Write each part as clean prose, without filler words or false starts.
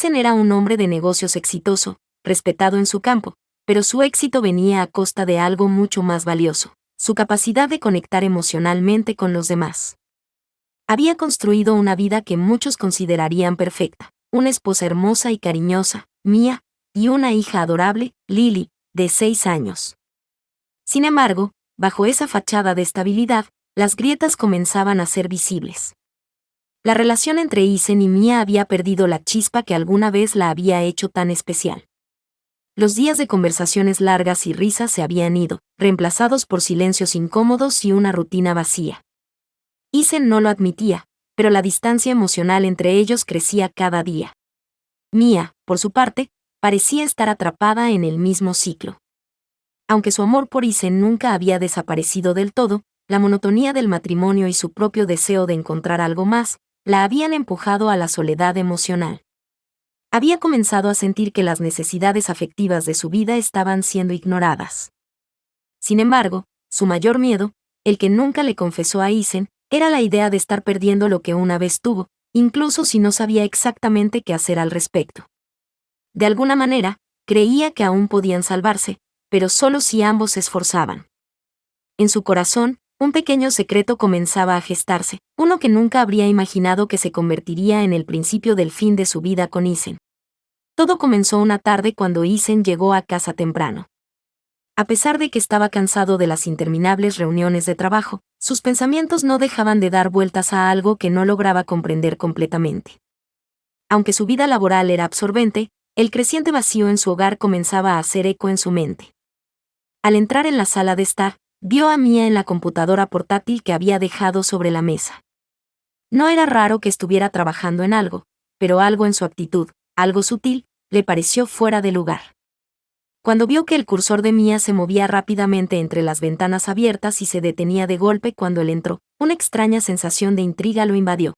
Isen era un hombre de negocios exitoso, respetado en su campo, pero su éxito venía a costa de algo mucho más valioso: su capacidad de conectar emocionalmente con los demás. Había construido una vida que muchos considerarían perfecta: una esposa hermosa y cariñosa, Mia, y una hija adorable, Lily, de 6 años. Sin embargo, bajo esa fachada de estabilidad, las grietas comenzaban a ser visibles. La relación entre Isen y Mia había perdido la chispa que alguna vez la había hecho tan especial. Los días de conversaciones largas y risas se habían ido, reemplazados por silencios incómodos y una rutina vacía. Isen no lo admitía, pero la distancia emocional entre ellos crecía cada día. Mia, por su parte, parecía estar atrapada en el mismo ciclo. Aunque su amor por Isen nunca había desaparecido del todo, la monotonía del matrimonio y su propio deseo de encontrar algo más la habían empujado a la soledad emocional. Había comenzado a sentir que las necesidades afectivas de su vida estaban siendo ignoradas. Sin embargo, su mayor miedo, el que nunca le confesó a Isen, era la idea de estar perdiendo lo que una vez tuvo, incluso si no sabía exactamente qué hacer al respecto. De alguna manera, creía que aún podían salvarse, pero solo si ambos se esforzaban. En su corazón, un pequeño secreto comenzaba a gestarse, uno que nunca habría imaginado que se convertiría en el principio del fin de su vida con Isen. Todo comenzó una tarde cuando Isen llegó a casa temprano. A pesar de que estaba cansado de las interminables reuniones de trabajo, sus pensamientos no dejaban de dar vueltas a algo que no lograba comprender completamente. Aunque su vida laboral era absorbente, el creciente vacío en su hogar comenzaba a hacer eco en su mente. Al entrar en la sala de estar, vio a Mia en la computadora portátil que había dejado sobre la mesa. No era raro que estuviera trabajando en algo, pero algo en su actitud, algo sutil, le pareció fuera de lugar. Cuando vio que el cursor de Mia se movía rápidamente entre las ventanas abiertas y se detenía de golpe cuando él entró, una extraña sensación de intriga lo invadió.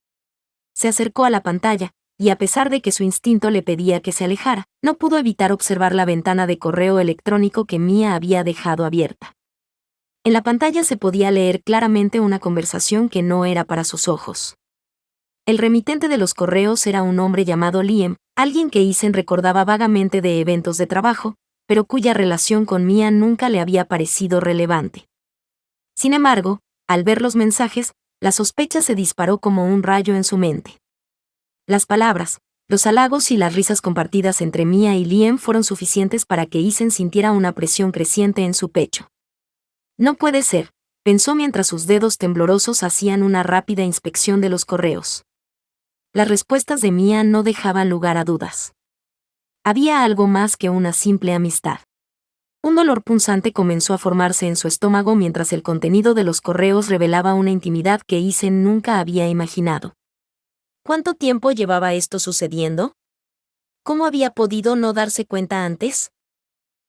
Se acercó a la pantalla, y a pesar de que su instinto le pedía que se alejara, no pudo evitar observar la ventana de correo electrónico que Mia había dejado abierta. En la pantalla se podía leer claramente una conversación que no era para sus ojos. El remitente de los correos era un hombre llamado Liam, alguien que Isen recordaba vagamente de eventos de trabajo, pero cuya relación con Mia nunca le había parecido relevante. Sin embargo, al ver los mensajes, la sospecha se disparó como un rayo en su mente. Las palabras, los halagos y las risas compartidas entre Mia y Liam fueron suficientes para que Isen sintiera una presión creciente en su pecho. No puede ser, pensó mientras sus dedos temblorosos hacían una rápida inspección de los correos. Las respuestas de Mia no dejaban lugar a dudas. Había algo más que una simple amistad. Un dolor punzante comenzó a formarse en su estómago mientras el contenido de los correos revelaba una intimidad que Isen nunca había imaginado. ¿Cuánto tiempo llevaba esto sucediendo? ¿Cómo había podido no darse cuenta antes?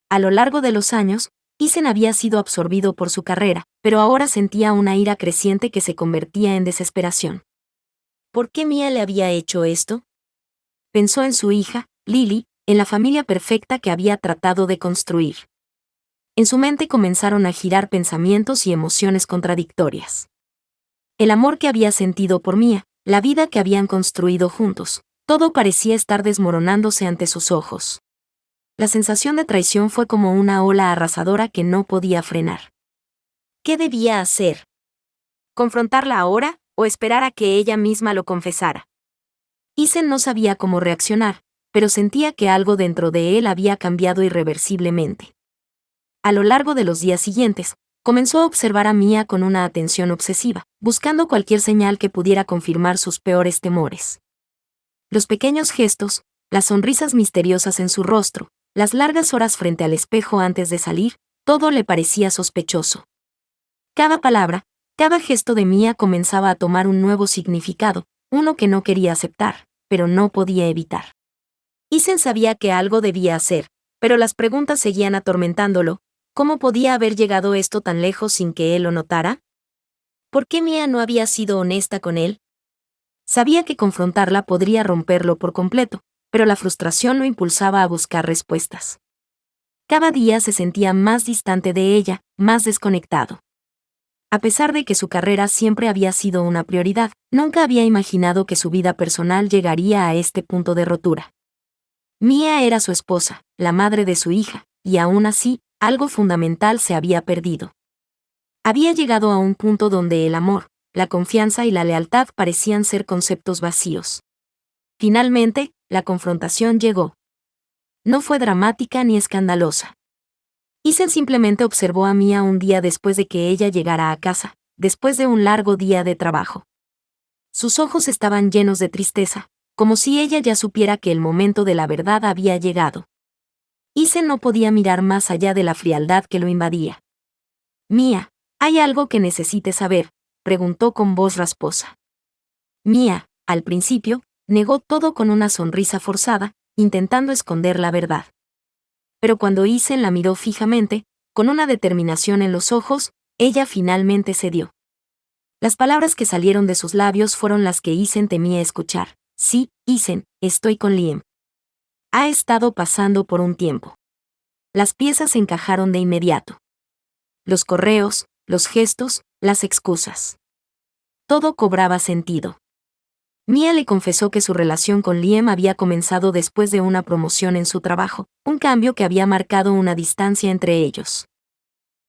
A lo largo de los años, Isen había sido absorbido por su carrera, pero ahora sentía una ira creciente que se convertía en desesperación. ¿Por qué Mia le había hecho esto? Pensó en su hija, Lily, en la familia perfecta que había tratado de construir. En su mente comenzaron a girar pensamientos y emociones contradictorias. El amor que había sentido por Mia, la vida que habían construido juntos, todo parecía estar desmoronándose ante sus ojos. La sensación de traición fue como una ola arrasadora que no podía frenar. ¿Qué debía hacer? ¿Confrontarla ahora o esperar a que ella misma lo confesara? Isen no sabía cómo reaccionar, pero sentía que algo dentro de él había cambiado irreversiblemente. A lo largo de los días siguientes, comenzó a observar a Mia con una atención obsesiva, buscando cualquier señal que pudiera confirmar sus peores temores. Los pequeños gestos, las sonrisas misteriosas en su rostro, las largas horas frente al espejo antes de salir, todo le parecía sospechoso. Cada palabra, cada gesto de Mia comenzaba a tomar un nuevo significado, uno que no quería aceptar, pero no podía evitar. Isen sabía que algo debía hacer, pero las preguntas seguían atormentándolo. ¿Cómo podía haber llegado esto tan lejos sin que él lo notara? ¿Por qué Mia no había sido honesta con él? Sabía que confrontarla podría romperlo por completo, pero la frustración lo impulsaba a buscar respuestas. Cada día se sentía más distante de ella, más desconectado. A pesar de que su carrera siempre había sido una prioridad, nunca había imaginado que su vida personal llegaría a este punto de rotura. Mia era su esposa, la madre de su hija, y aún así, algo fundamental se había perdido. Había llegado a un punto donde el amor, la confianza y la lealtad parecían ser conceptos vacíos. Finalmente, la confrontación llegó. No fue dramática ni escandalosa. Ethan simplemente observó a Mia un día después de que ella llegara a casa, después de un largo día de trabajo. Sus ojos estaban llenos de tristeza, como si ella ya supiera que el momento de la verdad había llegado. Ethan no podía mirar más allá de la frialdad que lo invadía. Mia, ¿hay algo que necesites saber?, preguntó con voz rasposa. Mia, al principio, negó todo con una sonrisa forzada, intentando esconder la verdad. Pero cuando Ethan la miró fijamente, con una determinación en los ojos, ella finalmente cedió. Las palabras que salieron de sus labios fueron las que Ethan temía escuchar. Sí, Ethan, estoy con Liam. Ha estado pasando por un tiempo. Las piezas se encajaron de inmediato. Los correos, los gestos, las excusas. Todo cobraba sentido. Mia le confesó que su relación con Liam había comenzado después de una promoción en su trabajo, un cambio que había marcado una distancia entre ellos.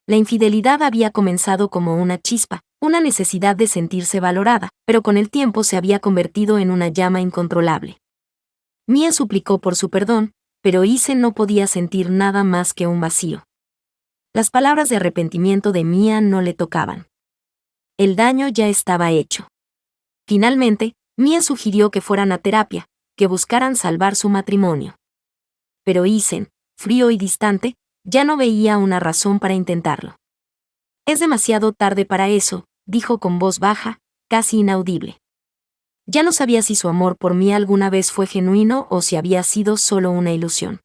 La infidelidad había comenzado como una chispa, una necesidad de sentirse valorada, pero con el tiempo se había convertido en una llama incontrolable. Mia suplicó por su perdón, pero Ethan no podía sentir nada más que un vacío. Las palabras de arrepentimiento de Mia no le tocaban. El daño ya estaba hecho. Finalmente, Mia sugirió que fueran a terapia, que buscaran salvar su matrimonio. Pero Ethan, frío y distante, ya no veía una razón para intentarlo. Es demasiado tarde para eso, dijo con voz baja, casi inaudible. Ya no sabía si su amor por Mia alguna vez fue genuino o si había sido solo una ilusión.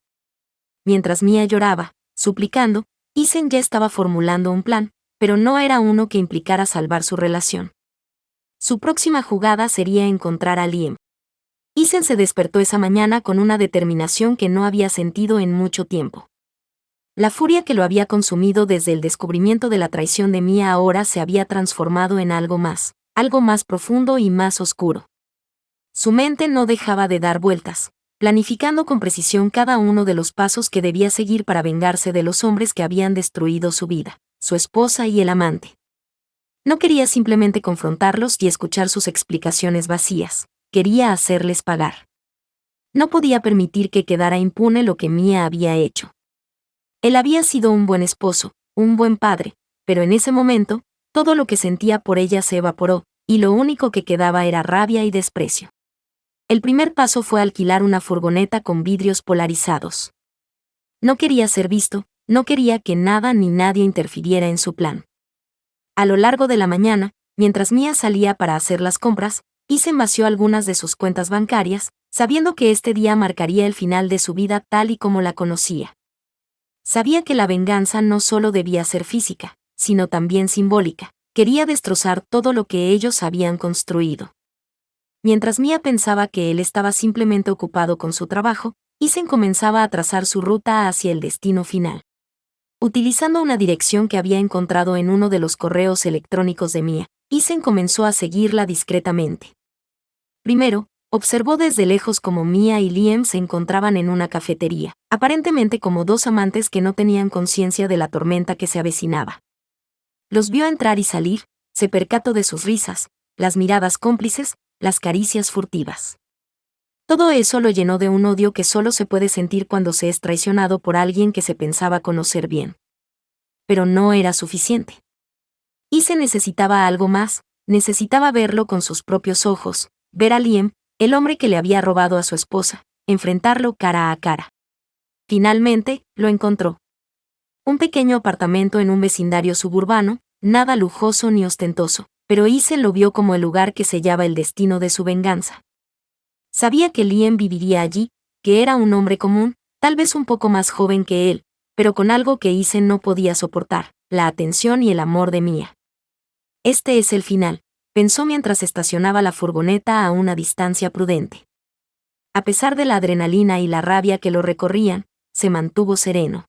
Mientras Mia lloraba, suplicando, Ethan ya estaba formulando un plan, pero no era uno que implicara salvar su relación. Su próxima jugada sería encontrar a Liam. Ethan se despertó esa mañana con una determinación que no había sentido en mucho tiempo. La furia que lo había consumido desde el descubrimiento de la traición de Mia ahora se había transformado en algo más profundo y más oscuro. Su mente no dejaba de dar vueltas, planificando con precisión cada uno de los pasos que debía seguir para vengarse de los hombres que habían destruido su vida, su esposa y el amante. No quería simplemente confrontarlos y escuchar sus explicaciones vacías, quería hacerles pagar. No podía permitir que quedara impune lo que Mia había hecho. Él había sido un buen esposo, un buen padre, pero en ese momento, todo lo que sentía por ella se evaporó, y lo único que quedaba era rabia y desprecio. El primer paso fue alquilar una furgoneta con vidrios polarizados. No quería ser visto, no quería que nada ni nadie interfiriera en su plan. A lo largo de la mañana, mientras Mia salía para hacer las compras, Ethan vació algunas de sus cuentas bancarias, sabiendo que este día marcaría el final de su vida tal y como la conocía. Sabía que la venganza no solo debía ser física, sino también simbólica. Quería destrozar todo lo que ellos habían construido. Mientras Mia pensaba que él estaba simplemente ocupado con su trabajo, Ethan comenzaba a trazar su ruta hacia el destino final. Utilizando una dirección que había encontrado en uno de los correos electrónicos de Mia, Ethan comenzó a seguirla discretamente. Primero, observó desde lejos cómo Mia y Liam se encontraban en una cafetería, aparentemente como dos amantes que no tenían conciencia de la tormenta que se avecinaba. Los vio entrar y salir, se percató de sus risas, las miradas cómplices, las caricias furtivas. Todo eso lo llenó de un odio que solo se puede sentir cuando se es traicionado por alguien que se pensaba conocer bien. Pero no era suficiente. Ethan necesitaba algo más, necesitaba verlo con sus propios ojos, ver a Liam, el hombre que le había robado a su esposa, enfrentarlo cara a cara. Finalmente, lo encontró. Un pequeño apartamento en un vecindario suburbano, nada lujoso ni ostentoso, pero Ethan lo vio como el lugar que sellaba el destino de su venganza. Sabía que Liam viviría allí, que era un hombre común, tal vez un poco más joven que él, pero con algo que Ethan no podía soportar, la atención y el amor de Mia. Este es el final, pensó mientras estacionaba la furgoneta a una distancia prudente. A pesar de la adrenalina y la rabia que lo recorrían, se mantuvo sereno.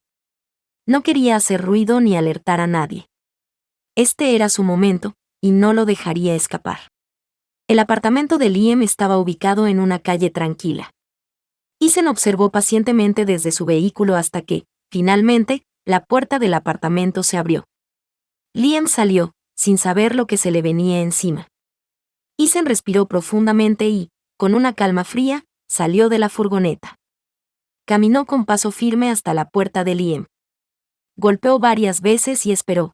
No quería hacer ruido ni alertar a nadie. Este era su momento, y no lo dejaría escapar. El apartamento de Liam estaba ubicado en una calle tranquila. Isen observó pacientemente desde su vehículo hasta que, finalmente, la puerta del apartamento se abrió. Liam salió, sin saber lo que se le venía encima. Isen respiró profundamente y, con una calma fría, salió de la furgoneta. Caminó con paso firme hasta la puerta de Liam. Golpeó varias veces y esperó.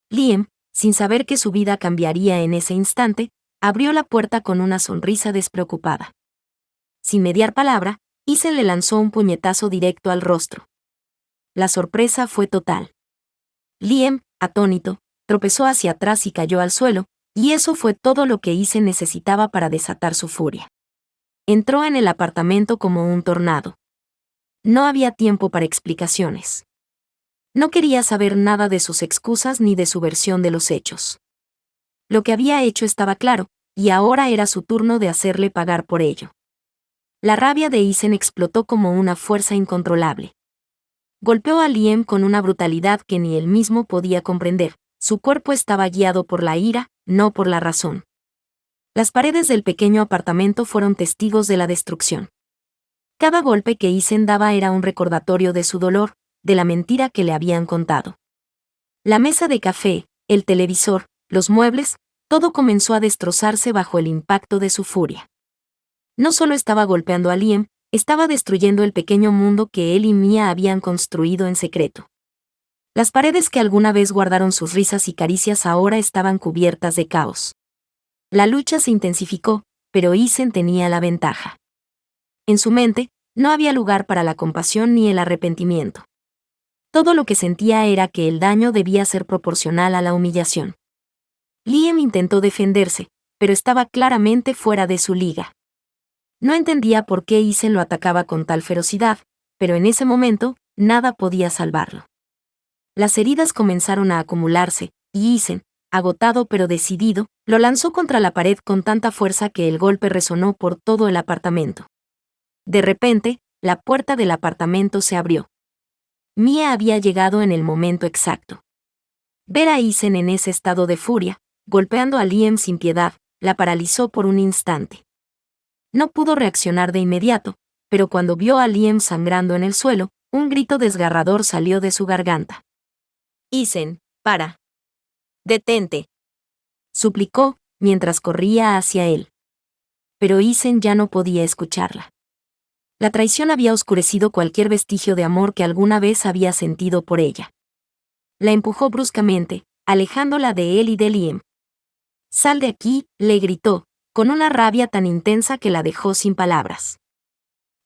Liam, sin saber que su vida cambiaría en ese instante, abrió la puerta con una sonrisa despreocupada. Sin mediar palabra, Isen le lanzó un puñetazo directo al rostro. La sorpresa fue total. Liam, atónito, tropezó hacia atrás y cayó al suelo, y eso fue todo lo que Isen necesitaba para desatar su furia. Entró en el apartamento como un tornado. No había tiempo para explicaciones. No quería saber nada de sus excusas ni de su versión de los hechos. Lo que había hecho estaba claro, y ahora era su turno de hacerle pagar por ello. La rabia de Isen explotó como una fuerza incontrolable. Golpeó a Liam con una brutalidad que ni él mismo podía comprender. Su cuerpo estaba guiado por la ira, no por la razón. Las paredes del pequeño apartamento fueron testigos de la destrucción. Cada golpe que Isen daba era un recordatorio de su dolor, de la mentira que le habían contado. La mesa de café, el televisor, los muebles, todo comenzó a destrozarse bajo el impacto de su furia. No solo estaba golpeando a Liam, estaba destruyendo el pequeño mundo que él y Mia habían construido en secreto. Las paredes que alguna vez guardaron sus risas y caricias ahora estaban cubiertas de caos. La lucha se intensificó, pero Isen tenía la ventaja. En su mente, no había lugar para la compasión ni el arrepentimiento. Todo lo que sentía era que el daño debía ser proporcional a la humillación. Liam intentó defenderse, pero estaba claramente fuera de su liga. No entendía por qué Isen lo atacaba con tal ferocidad, pero en ese momento, nada podía salvarlo. Las heridas comenzaron a acumularse, y Isen, agotado pero decidido, lo lanzó contra la pared con tanta fuerza que el golpe resonó por todo el apartamento. De repente, la puerta del apartamento se abrió. Mia había llegado en el momento exacto. Ver a Isen en ese estado de furia, golpeando a Liam sin piedad, la paralizó por un instante. No pudo reaccionar de inmediato, pero cuando vio a Liam sangrando en el suelo, un grito desgarrador salió de su garganta. «Isen, para. Detente», suplicó, mientras corría hacia él. Pero Isen ya no podía escucharla. La traición había oscurecido cualquier vestigio de amor que alguna vez había sentido por ella. La empujó bruscamente, alejándola de él y de Liam. «Sal de aquí», le gritó, con una rabia tan intensa que la dejó sin palabras.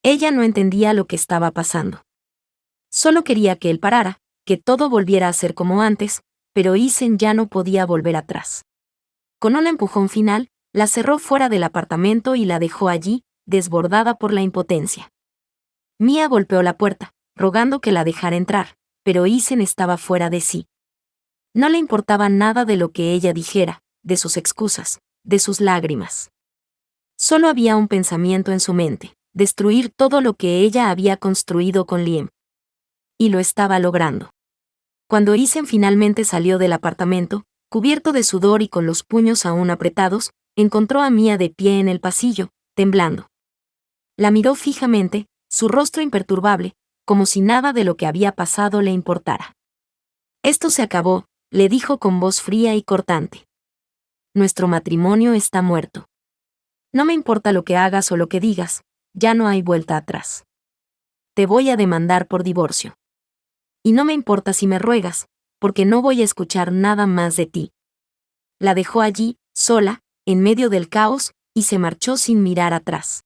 Ella no entendía lo que estaba pasando. Solo quería que él parara, que todo volviera a ser como antes, pero Isen ya no podía volver atrás. Con un empujón final, la cerró fuera del apartamento y la dejó allí, desbordada por la impotencia. Mia golpeó la puerta, rogando que la dejara entrar, pero Isen estaba fuera de sí. No le importaba nada de lo que ella dijera, de sus excusas, de sus lágrimas. Solo había un pensamiento en su mente: destruir todo lo que ella había construido con Liam. Y lo estaba logrando. Cuando Isen finalmente salió del apartamento, cubierto de sudor y con los puños aún apretados, encontró a Mia de pie en el pasillo, temblando. La miró fijamente, su rostro imperturbable, como si nada de lo que había pasado le importara. «Esto se acabó», le dijo con voz fría y cortante. «Nuestro matrimonio está muerto. No me importa lo que hagas o lo que digas, ya no hay vuelta atrás. Te voy a demandar por divorcio. Y no me importa si me ruegas, porque no voy a escuchar nada más de ti». La dejó allí, sola, en medio del caos, y se marchó sin mirar atrás.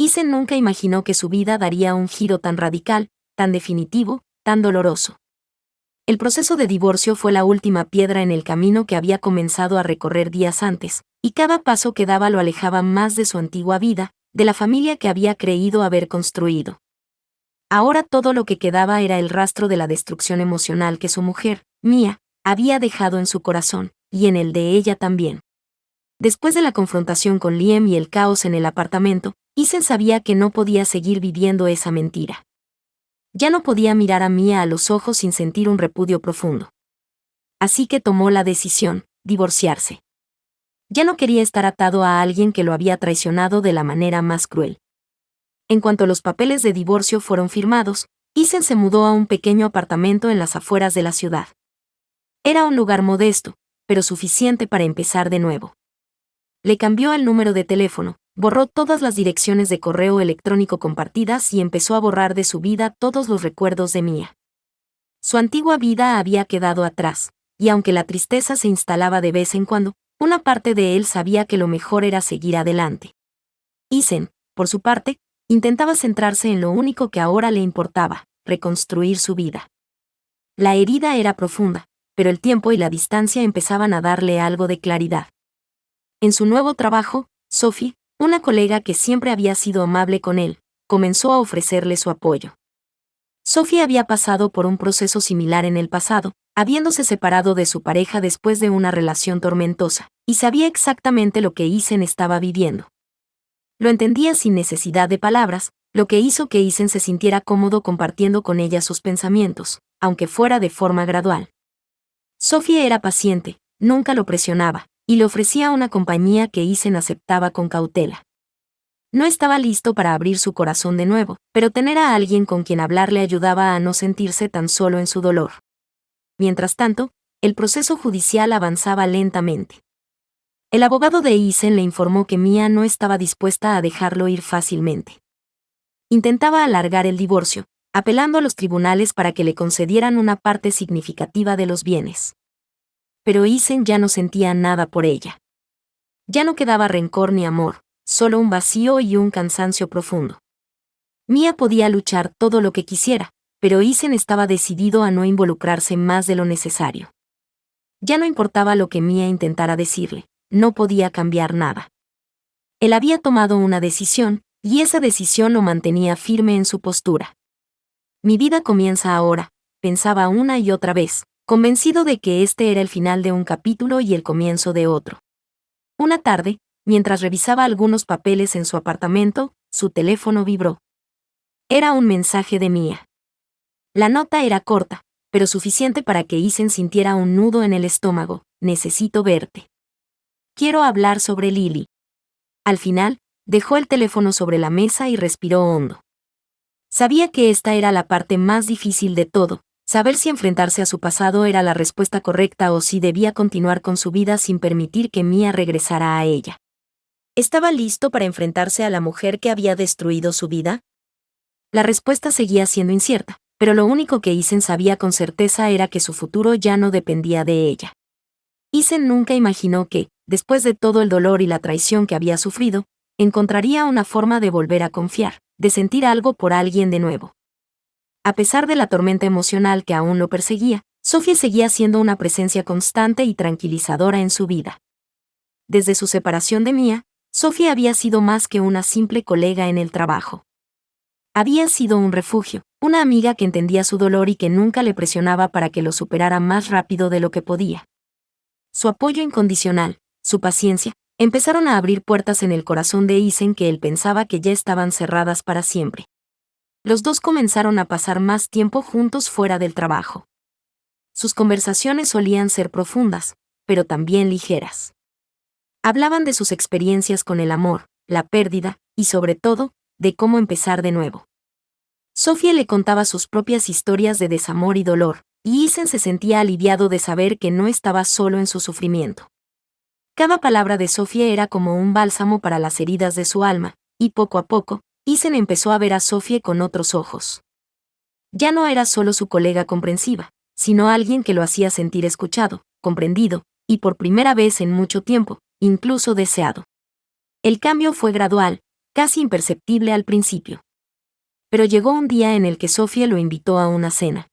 Isen nunca imaginó que su vida daría un giro tan radical, tan definitivo, tan doloroso. El proceso de divorcio fue la última piedra en el camino que había comenzado a recorrer días antes, y cada paso que daba lo alejaba más de su antigua vida, de la familia que había creído haber construido. Ahora todo lo que quedaba era el rastro de la destrucción emocional que su mujer, Mia, había dejado en su corazón, y en el de ella también. Después de la confrontación con Liam y el caos en el apartamento, Isen sabía que no podía seguir viviendo esa mentira. Ya no podía mirar a Mia a los ojos sin sentir un repudio profundo. Así que tomó la decisión: divorciarse. Ya no quería estar atado a alguien que lo había traicionado de la manera más cruel. En cuanto los papeles de divorcio fueron firmados, Isen se mudó a un pequeño apartamento en las afueras de la ciudad. Era un lugar modesto, pero suficiente para empezar de nuevo. Le cambió el número de teléfono, borró todas las direcciones de correo electrónico compartidas y empezó a borrar de su vida todos los recuerdos de Mia. Su antigua vida había quedado atrás, y aunque la tristeza se instalaba de vez en cuando, una parte de él sabía que lo mejor era seguir adelante. Isen, por su parte, intentaba centrarse en lo único que ahora le importaba, reconstruir su vida. La herida era profunda, pero el tiempo y la distancia empezaban a darle algo de claridad. En su nuevo trabajo, Sophie, una colega que siempre había sido amable con él, comenzó a ofrecerle su apoyo. Sophie había pasado por un proceso similar en el pasado, habiéndose separado de su pareja después de una relación tormentosa, y sabía exactamente lo que Isen estaba viviendo. Lo entendía sin necesidad de palabras, lo que hizo que Isen se sintiera cómodo compartiendo con ella sus pensamientos, aunque fuera de forma gradual. Sophie era paciente, nunca lo presionaba, y le ofrecía una compañía que Isen aceptaba con cautela. No estaba listo para abrir su corazón de nuevo, pero tener a alguien con quien hablar le ayudaba a no sentirse tan solo en su dolor. Mientras tanto, el proceso judicial avanzaba lentamente. El abogado de Isen le informó que Mia no estaba dispuesta a dejarlo ir fácilmente. Intentaba alargar el divorcio, apelando a los tribunales para que le concedieran una parte significativa de los bienes. Pero Isen ya no sentía nada por ella. Ya no quedaba rencor ni amor, solo un vacío y un cansancio profundo. Mia podía luchar todo lo que quisiera, pero Isen estaba decidido a no involucrarse más de lo necesario. Ya no importaba lo que Mia intentara decirle, no podía cambiar nada. Él había tomado una decisión, y esa decisión lo mantenía firme en su postura. Mi vida comienza ahora, pensaba una y otra vez, convencido de que este era el final de un capítulo y el comienzo de otro. Una tarde, mientras revisaba algunos papeles en su apartamento, su teléfono vibró. Era un mensaje de Mia. La nota era corta, pero suficiente para que Isen sintiera un nudo en el estómago. Necesito verte. Quiero hablar sobre Lily. Al final, dejó el teléfono sobre la mesa y respiró hondo. Sabía que esta era la parte más difícil de todo, saber si enfrentarse a su pasado era la respuesta correcta o si debía continuar con su vida sin permitir que Mia regresara a ella. ¿Estaba listo para enfrentarse a la mujer que había destruido su vida? La respuesta seguía siendo incierta, pero lo único que Isen sabía con certeza era que su futuro ya no dependía de ella. Isen nunca imaginó que, después de todo el dolor y la traición que había sufrido, encontraría una forma de volver a confiar, de sentir algo por alguien de nuevo. A pesar de la tormenta emocional que aún lo perseguía, Sophie seguía siendo una presencia constante y tranquilizadora en su vida. Desde su separación de Mia, Sophie había sido más que una simple colega en el trabajo. Había sido un refugio, una amiga que entendía su dolor y que nunca le presionaba para que lo superara más rápido de lo que podía. Su apoyo incondicional, su paciencia, empezaron a abrir puertas en el corazón de Isen que él pensaba que ya estaban cerradas para siempre. Los dos comenzaron a pasar más tiempo juntos fuera del trabajo. Sus conversaciones solían ser profundas, pero también ligeras. Hablaban de sus experiencias con el amor, la pérdida, y sobre todo, de cómo empezar de nuevo. Sophie le contaba sus propias historias de desamor y dolor, y Isen se sentía aliviado de saber que no estaba solo en su sufrimiento. Cada palabra de Sophie era como un bálsamo para las heridas de su alma, y poco a poco, Isen empezó a ver a Sophie con otros ojos. Ya no era solo su colega comprensiva, sino alguien que lo hacía sentir escuchado, comprendido, y por primera vez en mucho tiempo, incluso deseado. El cambio fue gradual, casi imperceptible al principio. Pero llegó un día en el que Sophie lo invitó a una cena.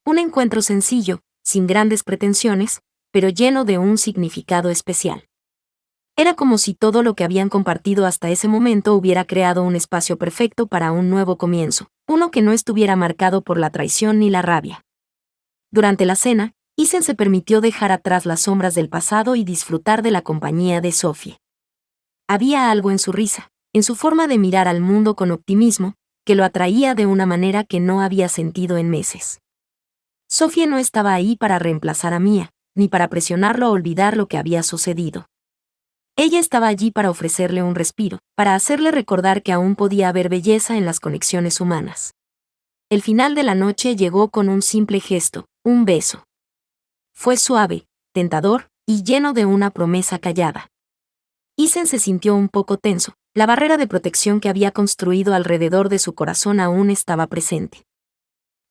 Un encuentro sencillo, sin grandes pretensiones, pero lleno de un significado especial. Era como si todo lo que habían compartido hasta ese momento hubiera creado un espacio perfecto para un nuevo comienzo, uno que no estuviera marcado por la traición ni la rabia. Durante la cena, Isen se permitió dejar atrás las sombras del pasado y disfrutar de la compañía de Sophie. Había algo en su risa, en su forma de mirar al mundo con optimismo, que lo atraía de una manera que no había sentido en meses. Sophie no estaba ahí para reemplazar a Mia, ni para presionarlo a olvidar lo que había sucedido. Ella estaba allí para ofrecerle un respiro, para hacerle recordar que aún podía haber belleza en las conexiones humanas. El final de la noche llegó con un simple gesto, un beso. Fue suave, tentador, y lleno de una promesa callada. Isen se sintió un poco tenso, la barrera de protección que había construido alrededor de su corazón aún estaba presente.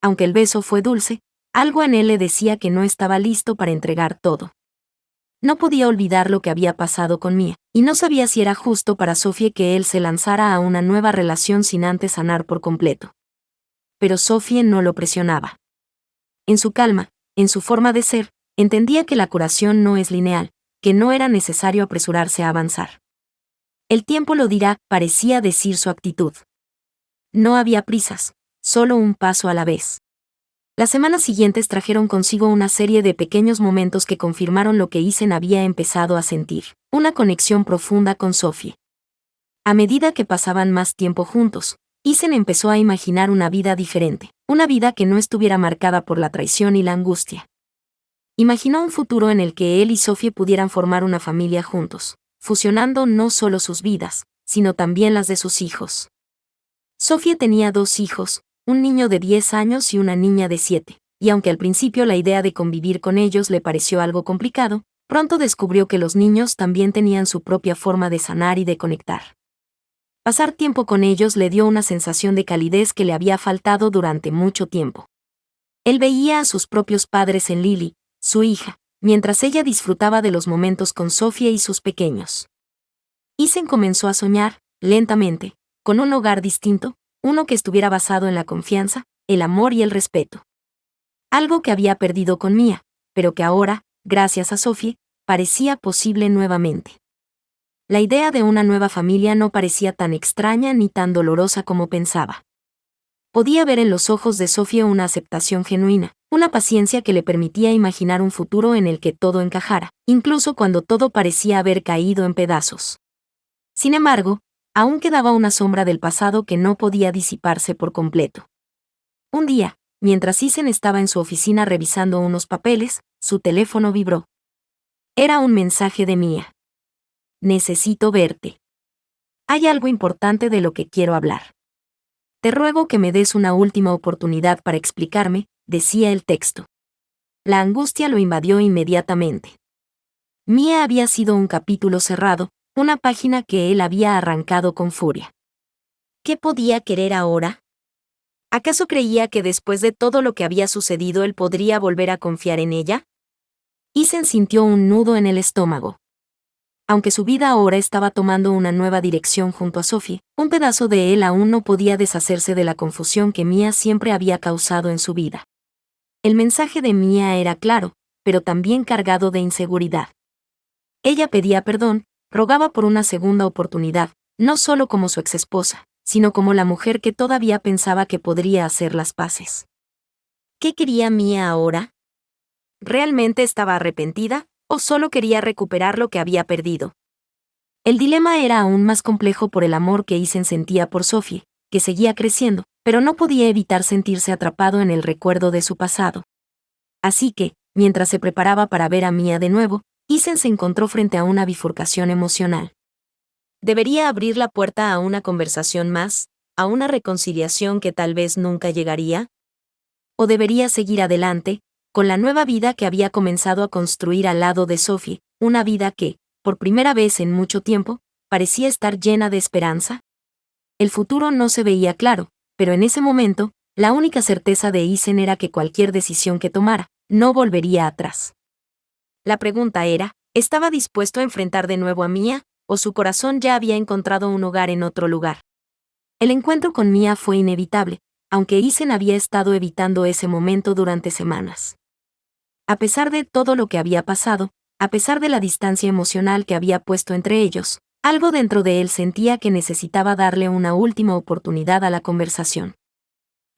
Aunque el beso fue dulce, algo en él le decía que no estaba listo para entregar todo. No podía olvidar lo que había pasado con Mia, y no sabía si era justo para Sophie que él se lanzara a una nueva relación sin antes sanar por completo. Pero Sophie no lo presionaba. En su calma, en su forma de ser, entendía que la curación no es lineal, que no era necesario apresurarse a avanzar. El tiempo lo dirá, parecía decir su actitud. No había prisas, solo un paso a la vez. Las semanas siguientes trajeron consigo una serie de pequeños momentos que confirmaron lo que Isen había empezado a sentir, una conexión profunda con Sophie. A medida que pasaban más tiempo juntos, Isen empezó a imaginar una vida diferente, una vida que no estuviera marcada por la traición y la angustia. Imaginó un futuro en el que él y Sophie pudieran formar una familia juntos, fusionando no solo sus vidas, sino también las de sus hijos. Sophie tenía 2 hijos, un niño de 10 años y una niña de 7, y aunque al principio la idea de convivir con ellos le pareció algo complicado, pronto descubrió que los niños también tenían su propia forma de sanar y de conectar. Pasar tiempo con ellos le dio una sensación de calidez que le había faltado durante mucho tiempo. Él veía a sus propios padres en Lily, su hija, mientras ella disfrutaba de los momentos con Sophie y sus pequeños. Isen comenzó a soñar, lentamente, con un hogar distinto, uno que estuviera basado en la confianza, el amor y el respeto. Algo que había perdido con Mia, pero que ahora, gracias a Sophie, parecía posible nuevamente. La idea de una nueva familia no parecía tan extraña ni tan dolorosa como pensaba. Podía ver en los ojos de Sophie una aceptación genuina, una paciencia que le permitía imaginar un futuro en el que todo encajara, incluso cuando todo parecía haber caído en pedazos. Sin embargo, aún quedaba una sombra del pasado que no podía disiparse por completo. Un día, mientras Isen estaba en su oficina revisando unos papeles, su teléfono vibró. Era un mensaje de Mia. Necesito verte. Hay algo importante de lo que quiero hablar. Te ruego que me des una última oportunidad para explicarme, decía el texto. La angustia lo invadió inmediatamente. Mia había sido un capítulo cerrado, una página que él había arrancado con furia. ¿Qué podía querer ahora? ¿Acaso creía que después de todo lo que había sucedido él podría volver a confiar en ella? Isen sintió un nudo en el estómago. Aunque su vida ahora estaba tomando una nueva dirección junto a Sophie, un pedazo de él aún no podía deshacerse de la confusión que Mia siempre había causado en su vida. El mensaje de Mia era claro, pero también cargado de inseguridad. Ella pedía perdón, rogaba por una segunda oportunidad, no solo como su exesposa, sino como la mujer que todavía pensaba que podría hacer las paces. ¿Qué quería Mia ahora? ¿Realmente estaba arrepentida, o solo quería recuperar lo que había perdido? El dilema era aún más complejo por el amor que Isen sentía por Sophie, que seguía creciendo, pero no podía evitar sentirse atrapado en el recuerdo de su pasado. Así que, mientras se preparaba para ver a Mia de nuevo, Isen se encontró frente a una bifurcación emocional. ¿Debería abrir la puerta a una conversación más, a una reconciliación que tal vez nunca llegaría? ¿O debería seguir adelante, con la nueva vida que había comenzado a construir al lado de Sophie, una vida que, por primera vez en mucho tiempo, parecía estar llena de esperanza? El futuro no se veía claro, pero en ese momento, la única certeza de Isen era que cualquier decisión que tomara, no volvería atrás. La pregunta era, ¿estaba dispuesto a enfrentar de nuevo a Mia, o su corazón ya había encontrado un hogar en otro lugar? El encuentro con Mia fue inevitable, aunque Isen había estado evitando ese momento durante semanas. A pesar de todo lo que había pasado, a pesar de la distancia emocional que había puesto entre ellos, algo dentro de él sentía que necesitaba darle una última oportunidad a la conversación.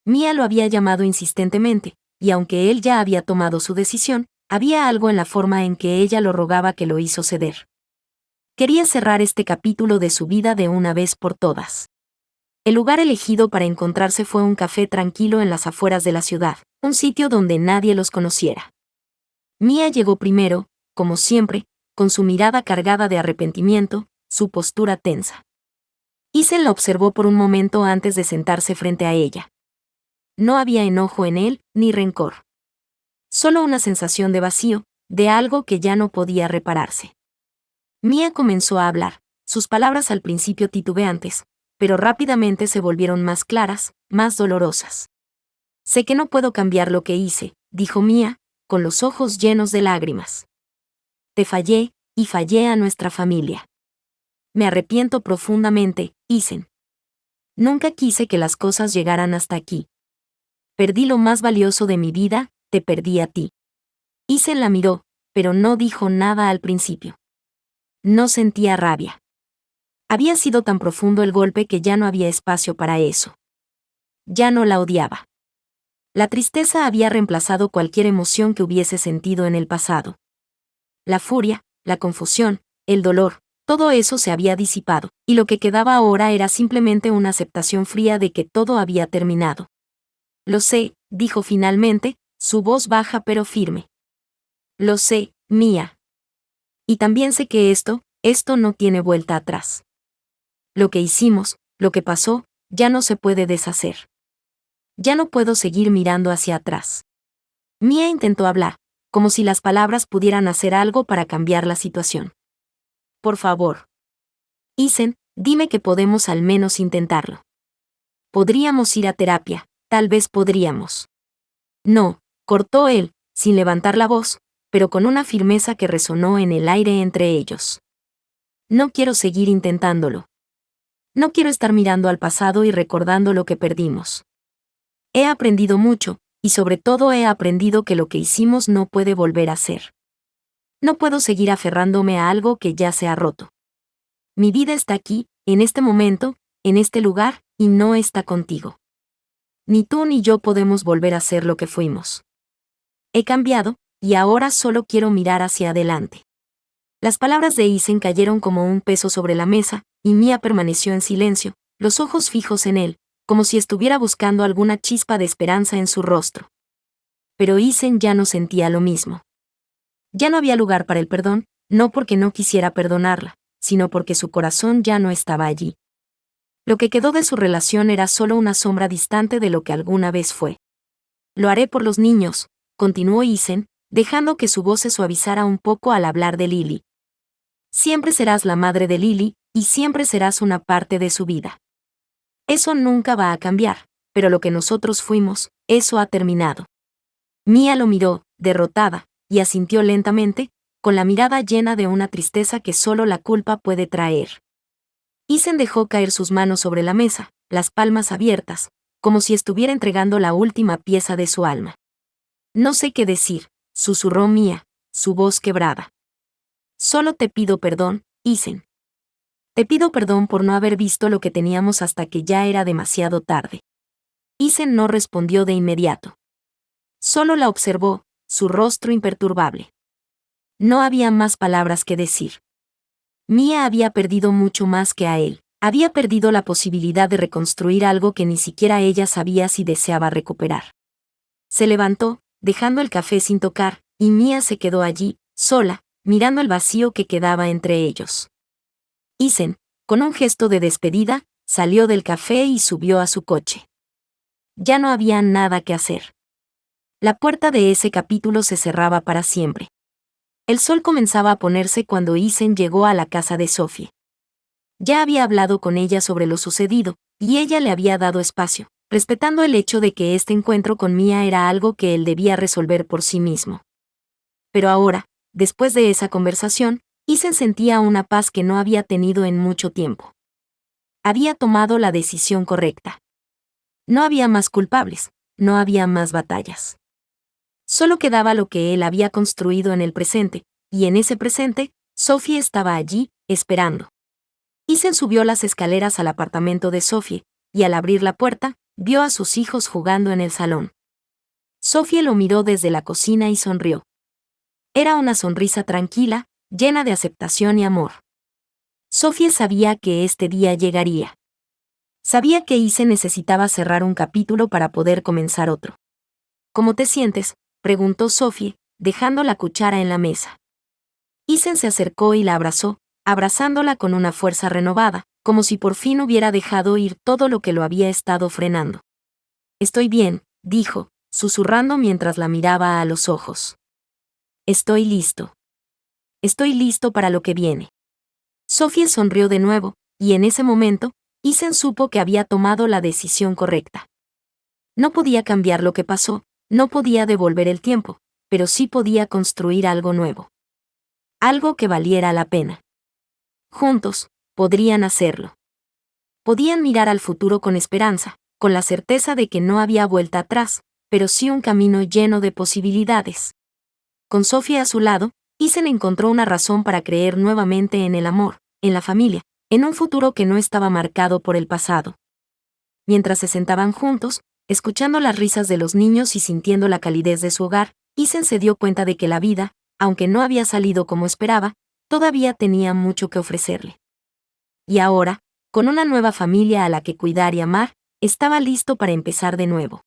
Mia lo había llamado insistentemente, y aunque él ya había tomado su decisión, había algo en la forma en que ella lo rogaba que lo hizo ceder. Quería cerrar este capítulo de su vida de una vez por todas. El lugar elegido para encontrarse fue un café tranquilo en las afueras de la ciudad, un sitio donde nadie los conociera. Mia llegó primero, como siempre, con su mirada cargada de arrepentimiento, su postura tensa. Isen la observó por un momento antes de sentarse frente a ella. No había enojo en él, ni rencor. Solo una sensación de vacío, de algo que ya no podía repararse. Mia comenzó a hablar, sus palabras al principio titubeantes, pero rápidamente se volvieron más claras, más dolorosas. Sé que no puedo cambiar lo que hice, dijo Mia, con los ojos llenos de lágrimas. Te fallé, y fallé a nuestra familia. Me arrepiento profundamente, Isen. Nunca quise que las cosas llegaran hasta aquí. Perdí lo más valioso de mi vida, te perdí a ti. Isen la miró, pero no dijo nada al principio. No sentía rabia. Había sido tan profundo el golpe que ya no había espacio para eso. Ya no la odiaba. La tristeza había reemplazado cualquier emoción que hubiese sentido en el pasado. La furia, la confusión, el dolor, todo eso se había disipado, y lo que quedaba ahora era simplemente una aceptación fría de que todo había terminado. Lo sé, dijo finalmente, su voz baja pero firme. Lo sé, Mia. Y también sé que esto no tiene vuelta atrás. Lo que hicimos, lo que pasó, ya no se puede deshacer. Ya no puedo seguir mirando hacia atrás. Mia intentó hablar, como si las palabras pudieran hacer algo para cambiar la situación. Por favor. Isen, dime que podemos al menos intentarlo. Podríamos ir a terapia, tal vez podríamos. No, cortó él, sin levantar la voz, pero con una firmeza que resonó en el aire entre ellos. No quiero seguir intentándolo. No quiero estar mirando al pasado y recordando lo que perdimos. He aprendido mucho, y sobre todo he aprendido que lo que hicimos no puede volver a ser. No puedo seguir aferrándome a algo que ya se ha roto. Mi vida está aquí, en este momento, en este lugar, y no está contigo. Ni tú ni yo podemos volver a ser lo que fuimos. He cambiado, y ahora solo quiero mirar hacia adelante. Las palabras de Isen cayeron como un peso sobre la mesa, y Mia permaneció en silencio, los ojos fijos en él, como si estuviera buscando alguna chispa de esperanza en su rostro. Pero Isen ya no sentía lo mismo. Ya no había lugar para el perdón, no porque no quisiera perdonarla, sino porque su corazón ya no estaba allí. Lo que quedó de su relación era solo una sombra distante de lo que alguna vez fue. Lo haré por los niños, continuó Isen, dejando que su voz se suavizara un poco al hablar de Lily. Siempre serás la madre de Lily, y siempre serás una parte de su vida. Eso nunca va a cambiar, pero lo que nosotros fuimos, eso ha terminado. Mia lo miró, derrotada, y asintió lentamente, con la mirada llena de una tristeza que solo la culpa puede traer. Isen dejó caer sus manos sobre la mesa, las palmas abiertas, como si estuviera entregando la última pieza de su alma. No sé qué decir, susurró Mia, su voz quebrada. Solo te pido perdón, Isen. Te pido perdón por no haber visto lo que teníamos hasta que ya era demasiado tarde. Isen no respondió de inmediato. Solo la observó, su rostro imperturbable. No había más palabras que decir. Mia había perdido mucho más que a él. Había perdido la posibilidad de reconstruir algo que ni siquiera ella sabía si deseaba recuperar. Se levantó, dejando el café sin tocar, y Mia se quedó allí, sola, mirando el vacío que quedaba entre ellos. Isen, con un gesto de despedida, salió del café y subió a su coche. Ya no había nada que hacer. La puerta de ese capítulo se cerraba para siempre. El sol comenzaba a ponerse cuando Isen llegó a la casa de Sophie. Ya había hablado con ella sobre lo sucedido, y ella le había dado espacio, respetando el hecho de que este encuentro con Mia era algo que él debía resolver por sí mismo. Pero ahora, después de esa conversación, Isen sentía una paz que no había tenido en mucho tiempo. Había tomado la decisión correcta. No había más culpables, no había más batallas. Solo quedaba lo que él había construido en el presente, y en ese presente, Sophie estaba allí, esperando. Isen subió las escaleras al apartamento de Sophie, y al abrir la puerta, vio a sus hijos jugando en el salón. Sophie lo miró desde la cocina y sonrió. Era una sonrisa tranquila, llena de aceptación y amor. Sophie sabía que este día llegaría. Sabía que Isen necesitaba cerrar un capítulo para poder comenzar otro. ¿Cómo te sientes?, preguntó Sophie, dejando la cuchara en la mesa. Isen se acercó y la abrazó, abrazándola con una fuerza renovada, como si por fin hubiera dejado ir todo lo que lo había estado frenando. Estoy bien, dijo, susurrando mientras la miraba a los ojos. Estoy listo. Estoy listo para lo que viene. Sophie sonrió de nuevo, y en ese momento, Isen supo que había tomado la decisión correcta. No podía cambiar lo que pasó, no podía devolver el tiempo, pero sí podía construir algo nuevo. Algo que valiera la pena. Juntos, podrían hacerlo. Podían mirar al futuro con esperanza, con la certeza de que no había vuelta atrás, pero sí un camino lleno de posibilidades. Con Sophie a su lado, Isen encontró una razón para creer nuevamente en el amor, en la familia, en un futuro que no estaba marcado por el pasado. Mientras se sentaban juntos, escuchando las risas de los niños y sintiendo la calidez de su hogar, Isen se dio cuenta de que la vida, aunque no había salido como esperaba, todavía tenía mucho que ofrecerle. Y ahora, con una nueva familia a la que cuidar y amar, estaba listo para empezar de nuevo.